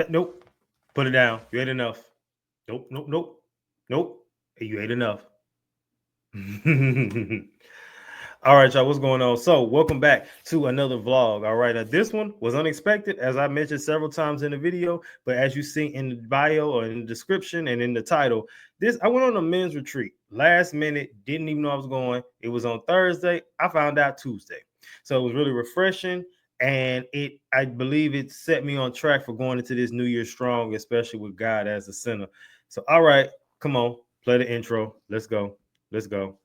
Nope. Put it down. You ate enough. Nope, nope, nope. Nope. You ate enough. All right, y'all, what's going on? So, welcome back to another vlog. All right, this one was unexpected, as I mentioned several times in the video, but as you see in the bio or in the description and in the title, I went on a men's retreat last minute, didn't even know I was going. It was on Thursday. I found out Tuesday. So, it was really refreshing, and I believe it set me on track for going into this new year strong, especially with God as the center. So, all right, come on, play the intro. Let's go. Let's go.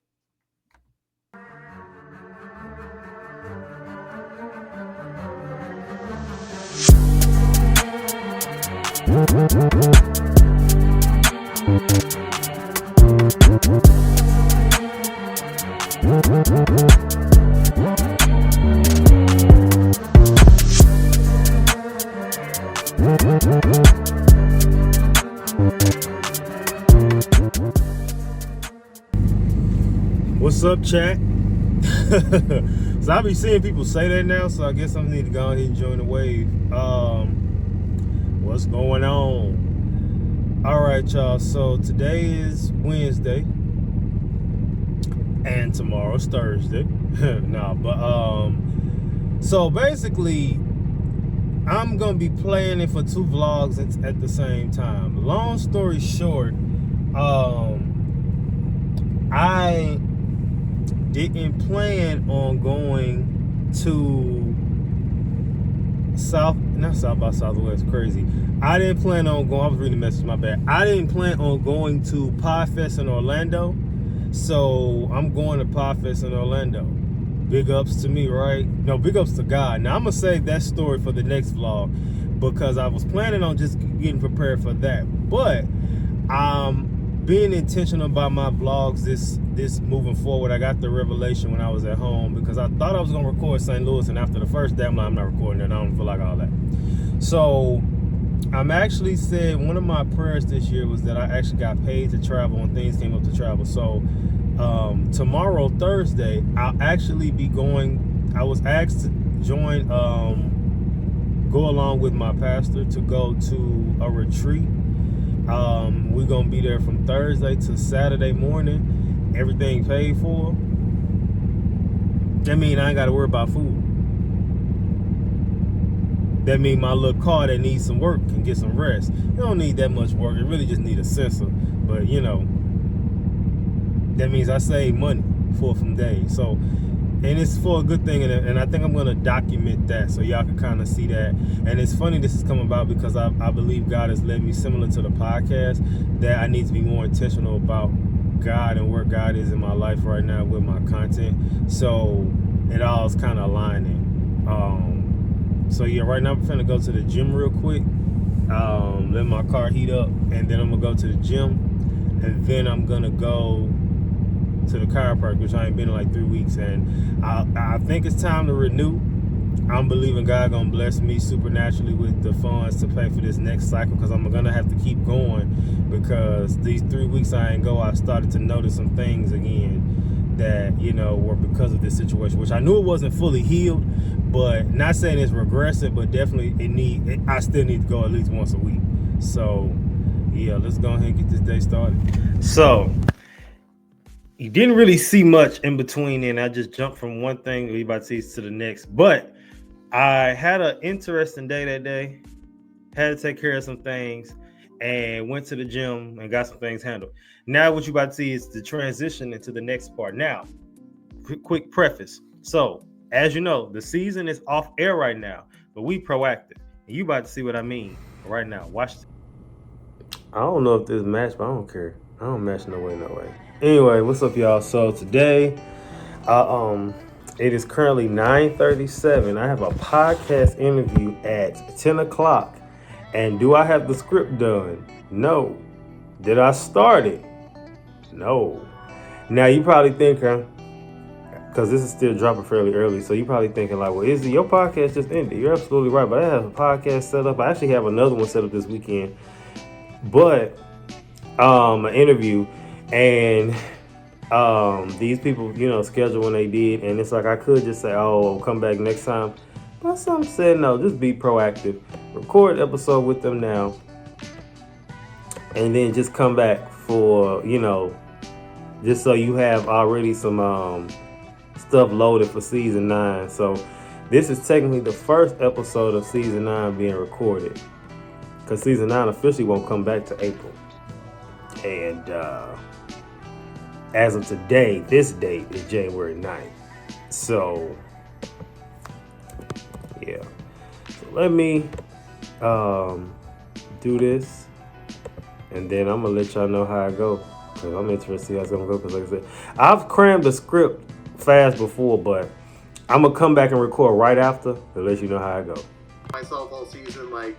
What's up, chat? So I be seeing people say that now, so I guess I need to go ahead and join the wave. What's going on? All right, y'all. So today is Wednesday, and tomorrow's Thursday. So basically, I'm gonna be planning for two vlogs at the same time. Long story short, I didn't plan on going to not South by Southwest, crazy. I didn't plan on going, I was reading the message, my bad. I didn't plan on going to Podfest in Orlando, so I'm going to Podfest in Orlando. Big ups to me, right? No, big ups to God. Now I'm gonna save that story for the next vlog because I was planning on just getting prepared for that, but being intentional about my vlogs this moving forward. I got the revelation when I was at home because I thought I was gonna record St. Louis, and after the first day, I'm not recording it. I don't feel like all that. So I'm actually said one of my prayers this year was that I actually got paid to travel when things came up to travel. So tomorrow, Thursday, I'll actually be going. I was asked to join, go along with my pastor to go to a retreat. We're gonna be there from Thursday to Saturday morning. Everything paid for. That means I ain't gotta worry about food. That means my little car that needs some work can get some rest. It don't need that much work. It really just need a sensor. But you know, that means I save money for from days. So, and it's for a good thing, and I think I'm gonna document that so y'all can kind of see that. And it's funny this is coming about because I believe God has led me, similar to the podcast, that I need to be more intentional about God and where God is in my life right now with my content. So it all is kind of aligning. So yeah, right now I'm finna go to the gym real quick, let my car heat up, and then I'm gonna go to the gym, and then I'm gonna go to the chiropractor, which I ain't been in like 3 weeks, and I think it's time to renew. I'm believing God gonna bless me supernaturally with the funds to pay for this next cycle, because I'm gonna have to keep going, because these 3 weeks I ain't go, I started to notice some things again that, you know, were because of this situation, which I knew it wasn't fully healed, but not saying it's regressive, but definitely I still need to go at least once a week. So yeah, let's go ahead and get this day started. So you didn't really see much in between, and I just jumped from one thing we about to see to the next. But I had an interesting day that day. Had to take care of some things, and went to the gym and got some things handled. Now what you about to see is the transition into the next part. Now, quick preface. So, as you know, the season is off air right now, but we proactive. And you about to see what I mean right now. Watch this. I don't know if this match, but I don't care. I don't match no way, no way. Anyway, what's up, y'all? So today, it is currently 9:37. I have a podcast interview at 10 o'clock. And do I have the script done? No. Did I start it? No. Now you probably think, because this is still dropping fairly early, so you probably thinking like, well, Izzy, your podcast just ended. You're absolutely right, but I have a podcast set up. I actually have another one set up this weekend, but an interview, and these people, you know, schedule when they did, and it's like I could just say, oh, I'll come back next time, but some said no, just be proactive. record episode with them now, and then just come back for, just so you have already some stuff loaded for season 9. So this is technically the first episode of season 9 being recorded, because season 9 officially won't come back to April. And as of today, this date is January 9th. So yeah, so let me do this, and then I'm gonna let y'all know how I go, because I'm interested to see how it's gonna go. Because like I said, I've crammed the script fast before, but I'm gonna come back and record right after to let you know how I go. Myself all season, like,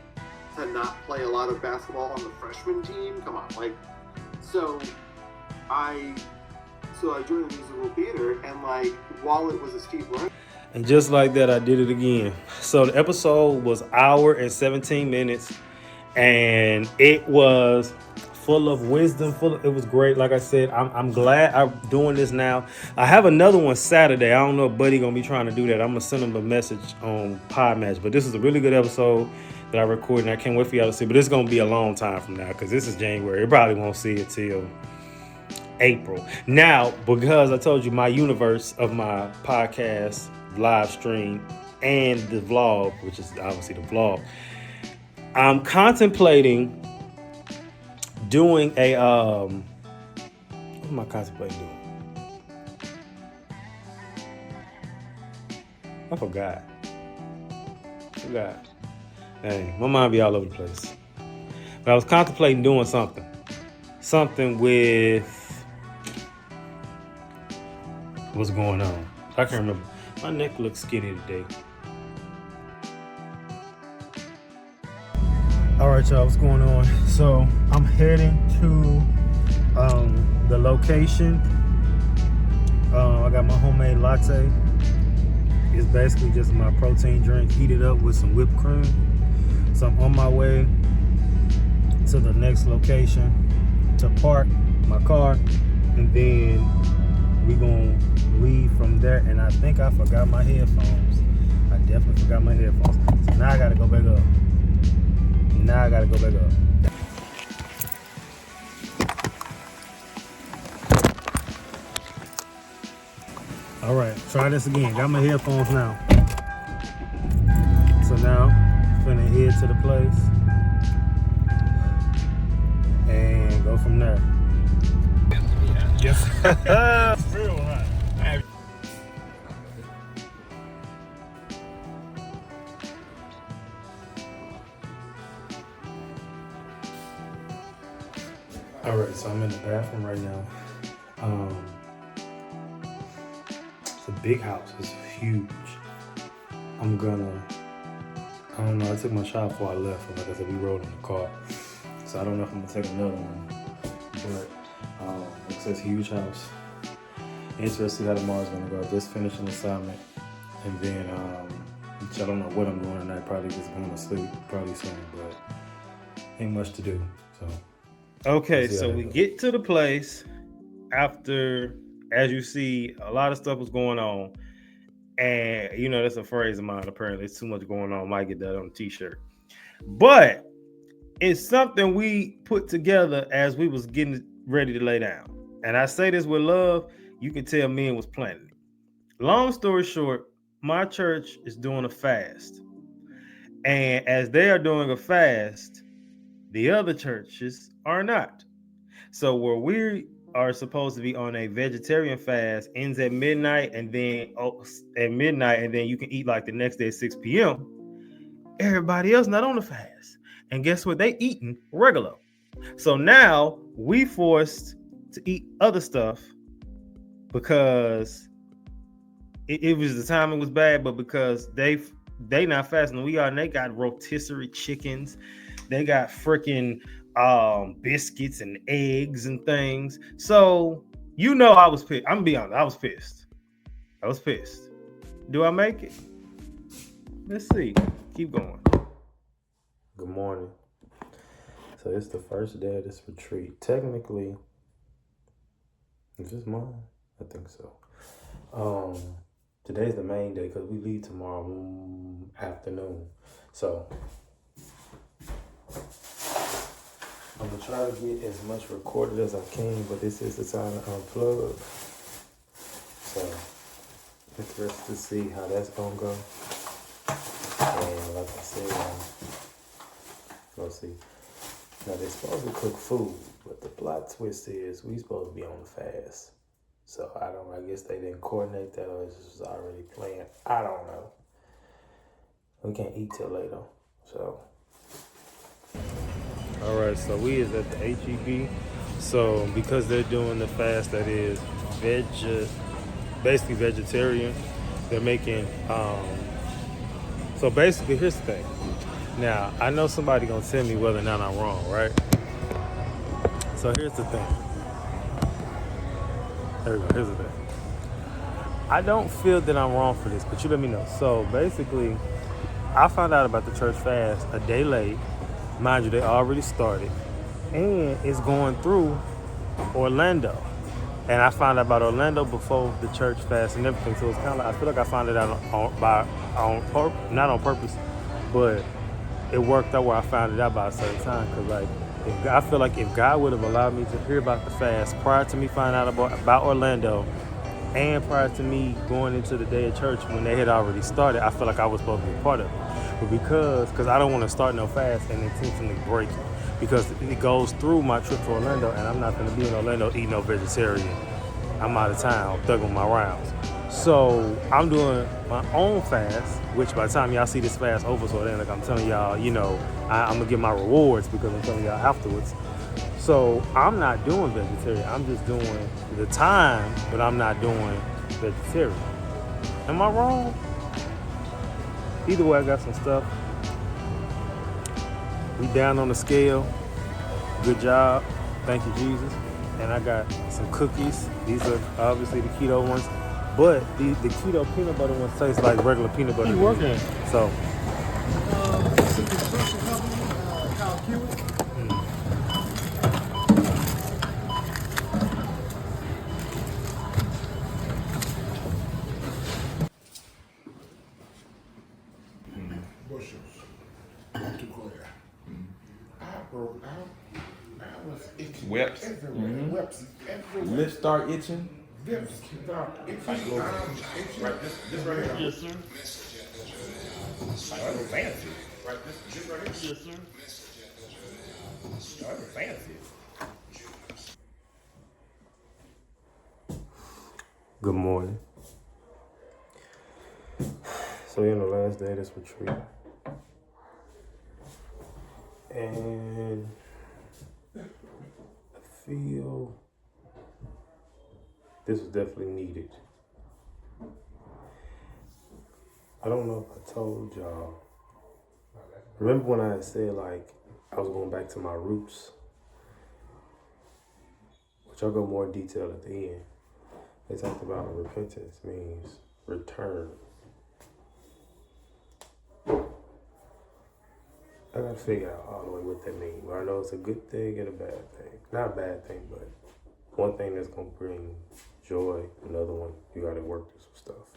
to not play a lot of basketball on the freshman team. Come on, like, so I joined the musical theater, and like, while it was a steep learning. And just like that, I did it again. So the episode was 1 hour and 17 minutes, and it was full of wisdom. It was great. Like I said, I'm glad I'm doing this now. I have another one Saturday. I don't know if Buddy gonna be trying to do that. I'm gonna send him a message on Podmatch. But this is a really good episode that I recorded, and I can't wait for y'all to see. But it's gonna be a long time from now, because this is January. You probably won't see it till April. Now, because I told you my universe of my podcast live stream and the vlog, which is obviously the vlog, I'm contemplating doing a what am I contemplating doing? I forgot. Dang, my mind be all over the place. But I was contemplating doing something with what's going on. I can't remember. My neck looks skinny today. All right, y'all, what's going on? So I'm heading to the location. I got my homemade latte. It's basically just my protein drink heated up with some whipped cream. So I'm on my way to the next location to park my car, and then we gonna leave from there. And I think I forgot my headphones. I definitely forgot my headphones. So now I gotta go back up. All right, try this again. Got my headphones now. So now, finna head to the place and go from there. Yes. Real hot. All right, so I'm in the bathroom right now. It's a big house. It's huge. I don't know. I took my shower before I left. Like I said, we rode in the car. So I don't know if I'm gonna take another one. But it says huge house. Interested to see how tomorrow's gonna go. Just finished an assignment, and then which I don't know what I'm doing tonight. Probably just going to sleep probably soon, but ain't much to do. So okay, so we get to the place after, as you see, a lot of stuff was going on. And that's a phrase of mine. Apparently, it's too much going on. Might get that on a t-shirt, but it's something we put together as we was getting ready to lay down. And I say this with love. You can tell men was planning it. Long story short, my church is doing a fast, and as they are doing a fast, the other churches are not. So where we are supposed to be on a vegetarian fast ends at midnight, and then you can eat like the next day at 6 p.m. Everybody else not on the fast. And guess what? They eating regular. So now we forced to eat other stuff because it was the timing was bad, but because they not fasting, we are, and they got rotisserie chickens. They got freaking biscuits and eggs and things. So I was pissed. I'm gonna be honest, I was pissed. Do I make it? Let's see. Keep going. Good morning. So it's the first day of this retreat. Technically, is this mine? I think so. Today's the main day because we leave tomorrow afternoon. So I'm gonna try to get as much recorded as I can, but this is the time to unplug. So interested to see how that's gonna go. And like I said, let's see. Now they're supposed to cook food, but the plot twist is we supposed to be on the fast. So I guess they didn't coordinate that, or it was already planned. I don't know. We can't eat till later, so. All right, so we is at the HEB. So because they're doing the fast that is basically vegetarian, they're making, so basically here's the thing. Now, I know somebody gonna tell me whether or not I'm wrong, right? So here's the thing. There we go, here's the thing. I don't feel that I'm wrong for this, but you let me know. So basically, I found out about the church fast a day late. Mind you, they already started. And it's going through Orlando. And I found out about Orlando before the church fast and everything. So it's kind of like, I feel like I found it out not on purpose, but it worked out where I found it out by a certain time. Because like, I feel like if God would have allowed me to hear about the fast prior to me finding out about Orlando, and prior to me going into the day of church when they had already started, I feel like I was supposed to be a part of it. But because I don't want to start no fast and intentionally break it, because it goes through my trip to Orlando, and I'm not going to be in Orlando eating no vegetarian. I'm out of town, thugging my rounds. So I'm doing my own fast, which by the time y'all see this fast over, so then like I'm telling y'all, I'm going to get my rewards because I'm telling y'all afterwards. So I'm not doing vegetarian. I'm just doing the time, but I'm not doing vegetarian. Am I wrong? Either way, I got some stuff. We down on the scale. Good job. Thank you, Jesus. And I got some cookies. These are obviously the keto ones. But the keto peanut butter ones taste like regular peanut butter. You working? So. It's a construction company, Kyle Hewitt. Bushels. Not too clear. I broke out. I was itching. Whips. Everywhere. Whips everywhere. Lips start itching. Lips start itching. Itching. Right, this right here. Yes, sir. Oh, that's fancy. Right, this right here. Yes, sir. Oh, that's fancy. Good morning. So we're on the last day of this retreat. And I feel this was definitely needed. I don't know if I told y'all. Remember when I said like I was going back to my roots? Which I'll go more in detail at the end. They talked about repentance means return. I gotta figure out all the way what that means. I know it's a good thing and a bad thing. Not a bad thing, but one thing that's gonna bring joy, another one, you gotta work through some stuff.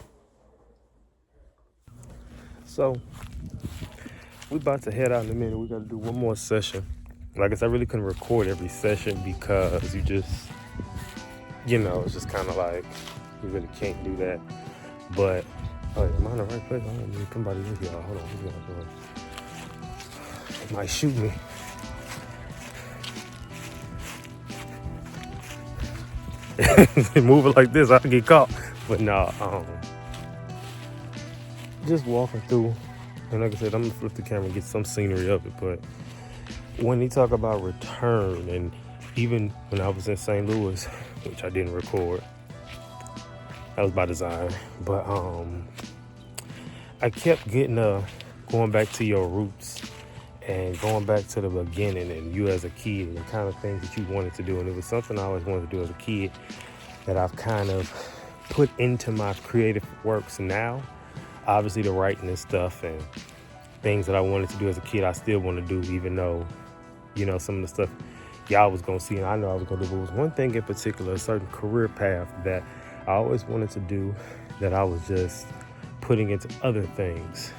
So, we about to head out in a minute. We gotta do one more session. Like I said, I really couldn't record every session because it's just kind of like, you really can't do that. But, oh, am I in the right place? I don't need somebody with y'all. Hold on, what's going on? They might shoot me. Moving like this, I can get caught. But nah, just walking through. And like I said, I'm gonna flip the camera and get some scenery of it. But when he talk about return, and even when I was in St. Louis, which I didn't record, that was by design. But I kept getting going back to your roots and going back to the beginning and you as a kid and the kind of things that you wanted to do. And it was something I always wanted to do as a kid that I've kind of put into my creative works now. Obviously the writing and stuff and things that I wanted to do as a kid, I still want to do, even though, some of the stuff y'all was going to see and I know I was going to do. But it was one thing in particular, a certain career path that I always wanted to do that I was just putting into other things.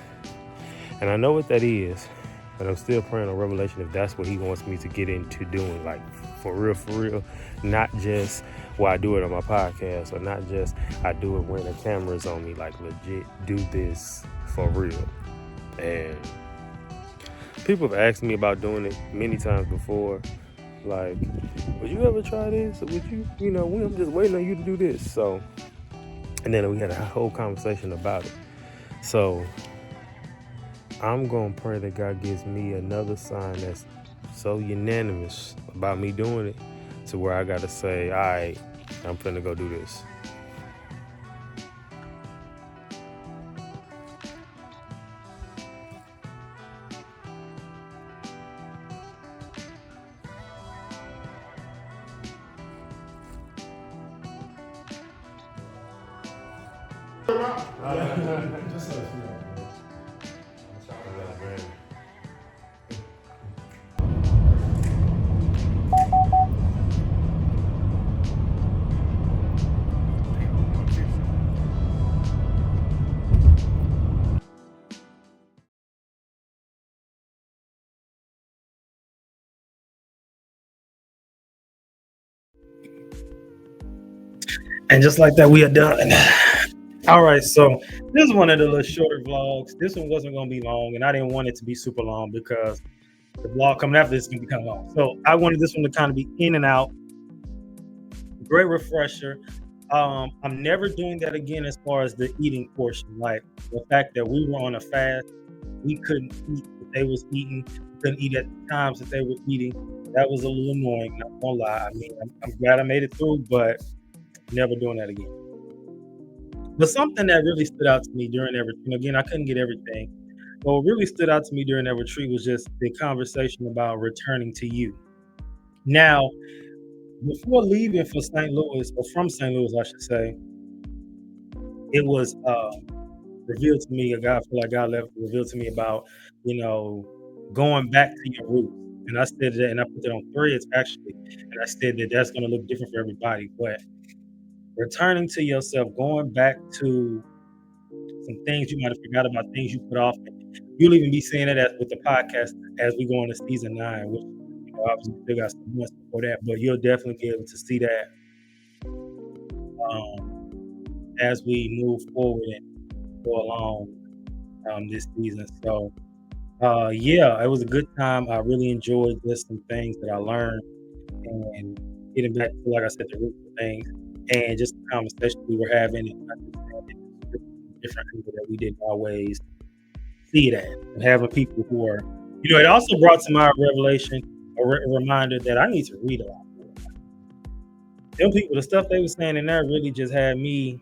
And I know what that is. And I'm still praying on revelation if that's what he wants me to get into doing, like for real, not just while I do it on my podcast, or not just I do it when the camera's on me, like legit do this for real. And people have asked me about doing it many times before, like, would you ever try this? Or would you, I'm just waiting on you to do this. So, and then we had a whole conversation about it. So I'm going to pray that God gives me another sign that's so unanimous about me doing it to where I got to say, all right, I'm finna go do this. Just so you know. And just like that, we are done. All right, so this is one of the little shorter vlogs. This one wasn't going to be long, and I didn't want it to be super long because the vlog coming after this is going to be kind of long. So I wanted this one to kind of be in and out. Great refresher. I'm never doing that again as far as the eating portion. Like the fact that we were on a fast, we couldn't eat what they was eating, we couldn't eat at the times that they were eating. That was a little annoying, not gonna lie. I mean, I'm glad I made it through, but never doing that again. But something that really stood out to me during that retreat, again, I couldn't get everything, but what really stood out to me during that retreat was just the conversation about returning to you. Now, before leaving for St. Louis, or from St. Louis, I should say, it was revealed to me, I feel like God revealed to me about, going back to your roots. And I said that, and I put that on Threads actually, and I said that that's going to look different for everybody, but returning to yourself, going back to some things you might have forgot about, things you put off. You'll even be seeing it with the podcast as we go into season 9, which obviously still got some months before that, but you'll definitely be able to see that as we move forward and go along this season. So it was a good time. I really enjoyed just some things that I learned and getting back to, like I said, the root of things and just the conversation we were having and understanding different angle that we didn't always see that, and having people who are, it also brought to my revelation a reminder that I need to read a lot more. Them people, the stuff they were saying in there really just had me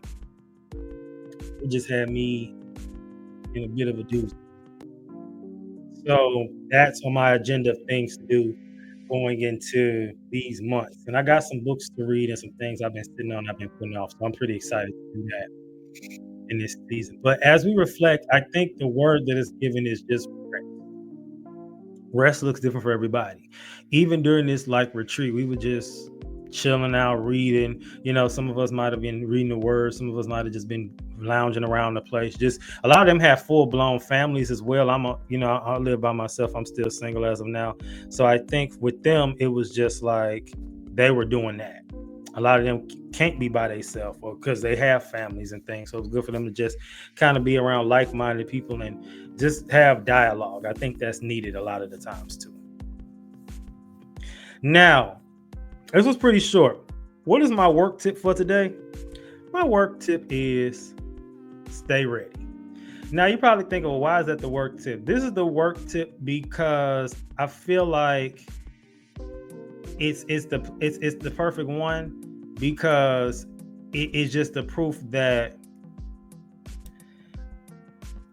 in a bit of a doozy. So that's on my agenda of things to do going into these months. And I got some books to read and some things I've been sitting on, I've been putting off. So I'm pretty excited to do that in this season. But as we reflect, I think the word that is given is just rest. Rest looks different for everybody. Even during this retreat, we were just chilling out, reading. Some of us might have been reading the word. Some of us might have just been lounging around the place. Just a lot of them have full-blown families as well. I live by myself. I'm still single as of now. So I think with them, it was just like they were doing that. A lot of them can't be by themselves or because they have families and things. So it's good for them to just kind of be around like-minded people and just have dialogue. I think that's needed a lot of the times too. Now, this was pretty short. What is my work tip for today? My work tip is stay ready. Now, you're probably thinking, well, why is that the work tip? This is the work tip because I feel like it's the perfect one because it is just the proof that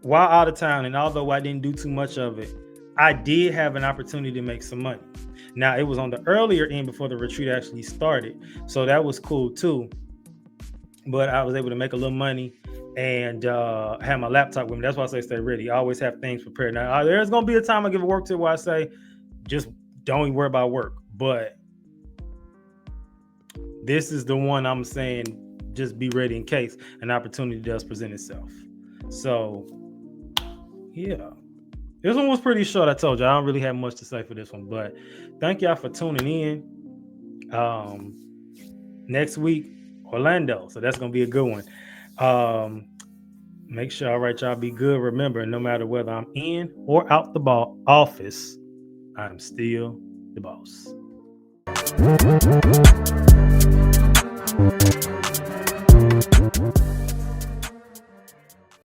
while out of town, and although I didn't do too much of it, I did have an opportunity to make some money. Now, it was on the earlier end before the retreat actually started, so that was cool too. But I was able to make a little money and have my laptop with me. That's why I say stay ready. I always have things prepared. Now, there's going to be a time I give a work tip where I say, just don't even worry about work. But this is the one I'm saying, just be ready in case an opportunity does present itself. So, yeah. This one was pretty short. I told you I don't really have much to say for this one, but thank y'all for tuning in. Next week, Orlando. So that's gonna be a good one. Make sure, all right, y'all be good. Remember, no matter whether I'm in or out the office, I'm still the boss.